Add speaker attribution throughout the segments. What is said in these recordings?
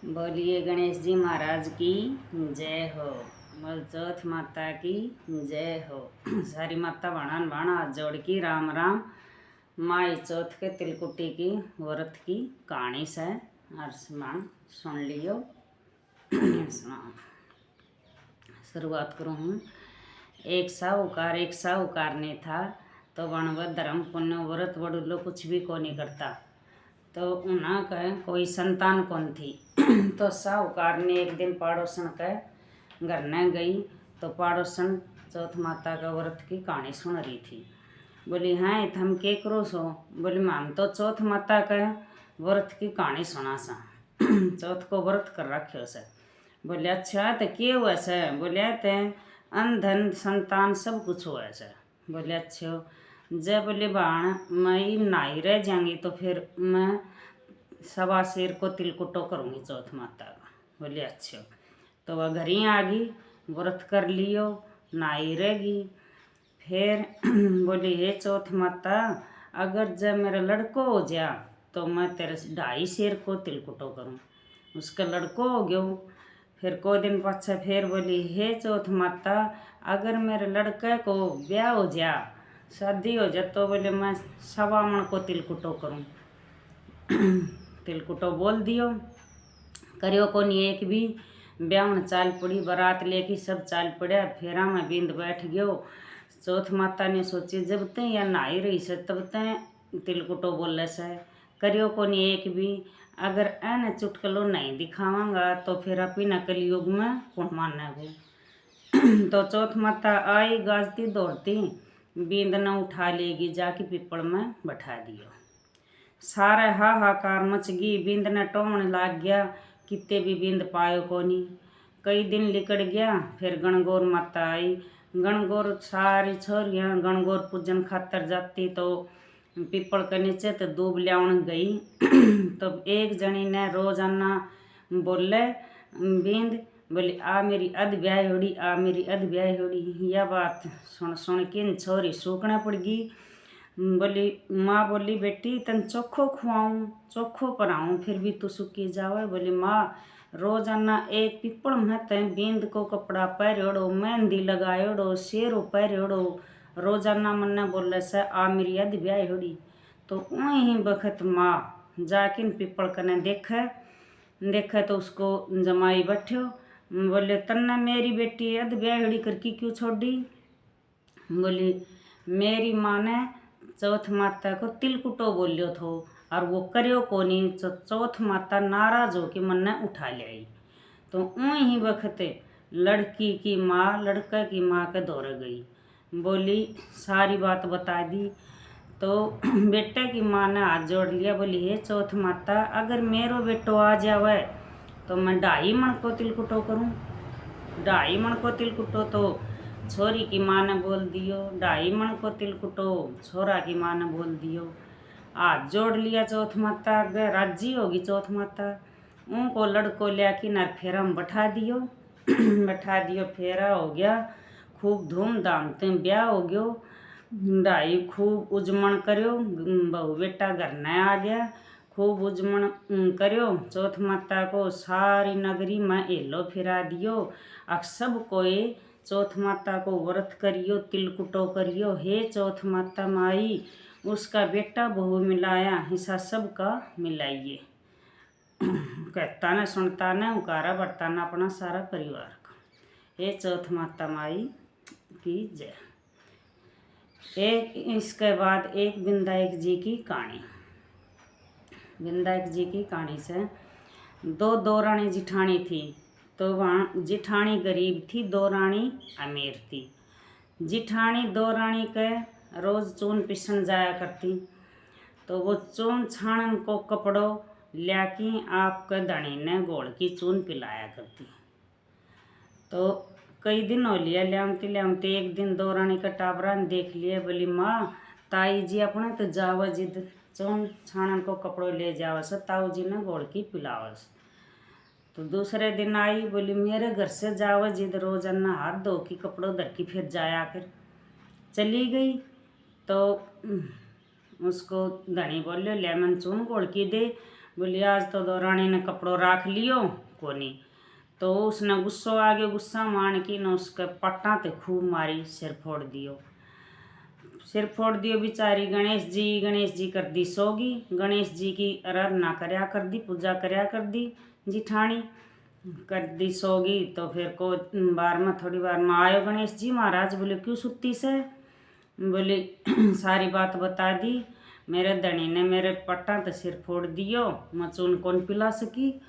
Speaker 1: बोलिए गणेश जी महाराज की जय हो। बोल चौथ माता की जय हो। सारी माता भाणा भाणा हाथ जोड़ की राम राम। माई चौथ के तिलकुटी की व्रत की कहानी से हर्षमान सुन लियो। शुरुआत करूँ हूँ। एक साहूकार ने था तो वणव धर्म पुण्य व्रत वडुलो कुछ भी को नहीं करता। तो उन्हें कहे कोई संतान कौन थी। तो साहूकार ने एक दिन पाड़ोसन के घर न गई तो पाड़ोसन चौथ माता का व्रत की कहानी सुन रही थी। बोली हाँ थम के करो सो। बोली हम तो चौथ माता का व्रत की कहानी सुना सा। चौथ को व्रत कर रखो से। बोले अच्छा तो के हुआ से। बोले ते अन्न धन संतान सब कुछ हुआ से। बोले अच्छा जब बोले बाण मैं नहाई रह जाऊंगी तो फिर मैं सवा शेर को तिलकुटो करूँगी चौथ माता का। बोले अच्छा तो वह घर ही आ गई, व्रत कर लियो, नहाई रहेगी। फिर बोली हे चौथ माता अगर जब मेरा लड़को हो जा तो मैं तेरे 2.5 शेर को तिलकुटो करूँ। उसका लड़को हो गयो। फिर को दिन पाछे फिर बोली हे चौथ माता अगर मेरे लड़के को ब्याह हो जा शादी हो जा तो बोले मैं 1.25 मन को तिलकुटो करूँ। तिलकुटो बोल दियो, करियो को नहीं एक भी। ब्याहन चाल पड़ी, बारात लेके सब चाल पड़ा। फेरा में बिंद बैठ गयो। चौथ माता ने सोची जब तक या नहाई रही से तब तक तिलकुटो बोले से, करियो को नहीं एक भी। अगर एन चुटकलो नहीं दिखावांगा तो फिर अपनी न कलयुग में कौन मानने को। तो चौथ माता आई गाजती दौड़ती, बिंद न उठा लेगी, जाके पिपड़ में बैठा दियो। सारे हाहाकार मच गई, बिंद ने टोहन लाग गया, किते भी बिंद पायो कोनी। कई दिन लिकड़ गया। फिर गणगौर माता आई। गणगौर सारी छोरियां गणगौर पूजन खातर जाती तो पिपल के नीचे तो दूब लियावन गई। तो एक जनी ने रोजाना बोले बिंद बोली आ मेरी अध ब्याह होड़ी, आ मेरी अध ब्याह होड़ी। यह बात सुन सुन के छोरी सूखने पड़ गई। बोली माँ बोली बेटी तन चोखो खुआऊँ चोखो पराऊँ फिर भी तू सुखी जावे। बोली माँ रोजाना एक पिपड़ में तय बिंद को कपड़ा पहरोड़ो, मेहंदी लगायोड़ो, शेरो पहरोड़ो, रोजाना मन्ने बोले से आ मेरी अध ब्याह होड़ी। तो वहीं बखत माँ जाकिन पिपड़ कने देखे तो उसको जमाई बैठो। बोले तन्ने मेरी बेटी अध ब्याह होड़ी करके क्यों छोड़ी। बोली मेरी माँ ने चौथ माता को तिलकुटो बोलियो थो और वो करियो कोनी। चौथ माता नाराज हो के मन ने उठा ले आई। तो वही वक्त लड़की की माँ लड़का की माँ के दौरे गई। बोली सारी बात बता दी। तो बेटे की माँ ने हाथ जोड़ लिया। बोली हे चौथ माता अगर मेरो बेटो आ जावे तो मैं 2.5 मन को तिलकुटो करूँ। 2.5 मन को तिलकुटो तो छोरी की माँ ने बोल दियो। 2.5 मन को तिलकुटो छोरा की माँ ने बोल दियो। हाथ जोड़ लिया चौथ माता आगे, राजी होगी चौथ माता। उनको लड़को लिया किनार फेरा में बैठा दियो। बैठा दियो, फेरा हो गया, खूब धूमधाम से ब्याह हो गयो। 2.5 खूब उजमण करियो। बहू बेटा घर न आ गया, खूब उजमण करियो। चौथ माता को सारी नगरी में हेलो फिरा दियो। अब सब कोई चौथ माता को व्रत करियो, तिलकुटो करियो। हे चौथ माता माई उसका बेटा बहू मिलाया, हिस्सा सबका मिलाइए। कहता ने सुनता ने उकारा बढ़ता ना अपना सारा परिवार का। हे चौथ माता माई की जय। एक इसके बाद एक विनायक जी की कहानी। विनायक जी की कहानी से दो दौरानी जिठानी थी। तो वहाँ जिठानी गरीब थी, दौरानी अमीर थी। जिठानी दौरानी के रोज चून पिसन जाया करती। तो वो चून छानन को कपड़ो ल्याकी आपके धनी ने गोड़ की चून पिलाया करती। तो कई दिन हो लिया ल्यामती एक दिन दौरानी का टाबरा ने देख लिया। बोली माँ ताई जी अपने तो जावा जिद चून छानन को कपड़ो ले जावा से ताऊ जी ने गोड़ की पिलावस। तो दूसरे दिन आई। बोली मेरे घर से जावा जिद रोजाना हाथ धो की कपड़ों धर की फिर जाया कर। चली गई। तो उसको धनी बोलियो लेमन चून गोड़ की दे। बोली आज तो दौरानी ने कपड़ो राख लियो कोनी। तो उसने गुस्सो आ गयो, गुस्सा मान की न उसके पट्टा ते खूब मारी, सिर फोड़ दियो बेचारी। गणेश जी कर दी सोगी, गणेश जी की आराधना करया कर दी, पूजा करया कर दी जिठानी कर दी सोगी। तो फिर को बार में थोड़ी बार में आयो गणेश जी महाराज। बोले क्यों सुती से? बोली सारी बात बता दी, मेरे धनी ने मेरे पट्टा तो सिर फोड़ दियो, मैं चून कौन पिला सकी।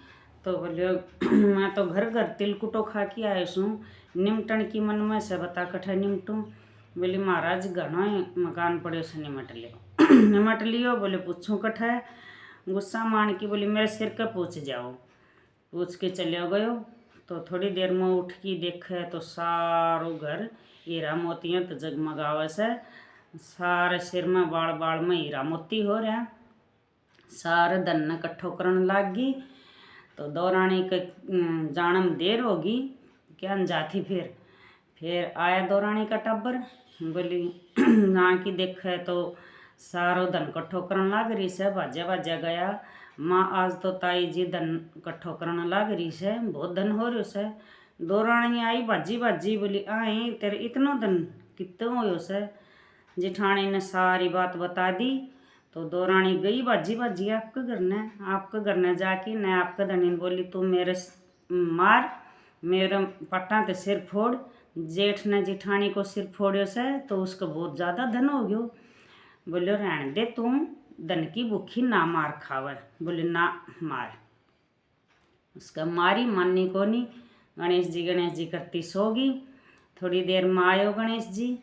Speaker 1: तो बोले मैं तो घर तिलकुटो खा के आयो सूँ, निमटन की मन में से बता कठे निमटूँ। बोली महाराज घणो मकान पड़ो से निमट लियो। बोले पूछूँ कठे? गुस्सा मान की बोली मेरे सिर के पूछ जाओ। पूछ के चलो गयो। तो थोड़ी देर में उठ की देखे तो सारो घर हीरा मोतियाँ तो जगमगावे से, सारे सिर में बाल बाल में हीरा मोती हो रहा। सारे धन ने कट्ठो करन लाग गई। तो दौरानी के जानम देर होगी क्या जाती। फिर आया दौरानी का टब्बर। बोली ना की देखे तो सारो धन कट्ठो करन लाग रही से, भाजा भाजा गया। माँ आज तो ताई जी धन कट्ठो करन लाग रही से, बहुत धन हो रही से। दौरानी आई भाजी भाजी। बोली आई तेरे इतना धन कितना हो से? जिठानी ने सारी बात बता दी। तो दौरानी गई भाजी भाजी आपके घर ने जाके न आपके धनी बोली तू मेरे मार, मेरे पट्टा ते सिर फोड़। जेठ ने जिठानी को सिर फोड़ो से तो उसको बहुत ज़्यादा धन हो गयो। बोले रहने दे, तू धन की भूखी ना मार खावे। बोले ना मार। उसका मारी माननी को नहीं। गणेश जी करती सोगी। थोड़ी देर में आयो गणेश जी।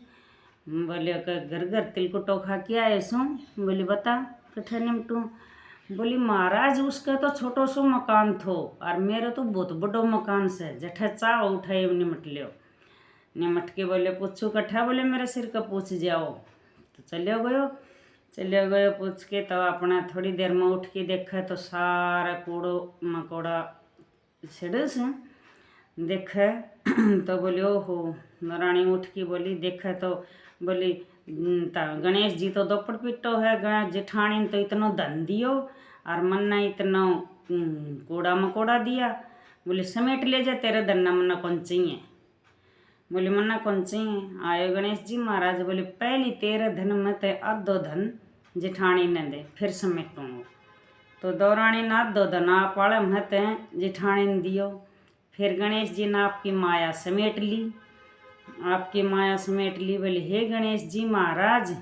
Speaker 1: बोले घर तिलकुटो खा के आए सो। बोली बता कठे निमटू। बोली महाराज उसका तो छोटो सो मकान थो और मेरे तो बहुत बड़ो मकान से, जठे चाह उठाए निमट लियो। निमट के बोले पूछू कठा? बोले मेरे सिर का पूछ जाओ। तो चलो गयो पूछ के। तो अपना थोड़ी देर में उठ के देखा तो सारा कूड़ो मकोड़ा छिड़ से देखे। तो बोली ओहो। रानी उठ की बोली देखा तो बोली गणेश जी तो दोपड़ पिट्टो है, जेठानी ने तो इतना धन दियो और मन ने इतना कूड़ा मकोड़ा दिया। बोले समेट ले जा, तेरे धन ना मन्ना कौन चाहिए। बोले मन्ना कौन चाहिए। आयो गणेश जी महाराज। बोले पहली तेरे धन में ते आधो धन जेठानी ने दे, फिर समेटूंगा। तो दौरानी ने आधो धन आप वाले में ते जेठानी ने दियो। फिर गणेश जी ने आपकी माया समेट ली। बोले हे गणेश जी महाराज,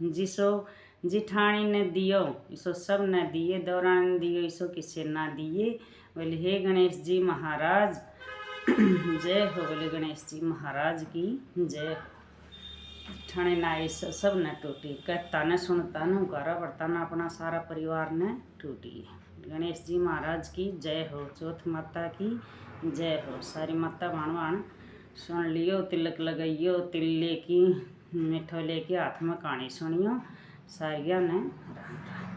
Speaker 1: जिसो जिठानी ने दियो इसो सब ने दिए, दौरानी ने दियो इसो किसे ना दिए। बोले हे गणेश जी महाराज जय हो। बोले गणेश जी महाराज की जय हो। ठाणे ना इसो सब ने टूटी, कहता ने सुनता ने उकारा पड़ता ना अपना सारा परिवार ने टूटी। गणेश जी महाराज की जय हो। चौथ माता की जय हो। सारी माता भाणवाण सुन लियो, तिलक लगाइयो, तिल लेकी मिठो लेके हाथ में कहानी सुनियो। सारिया ने राम राम।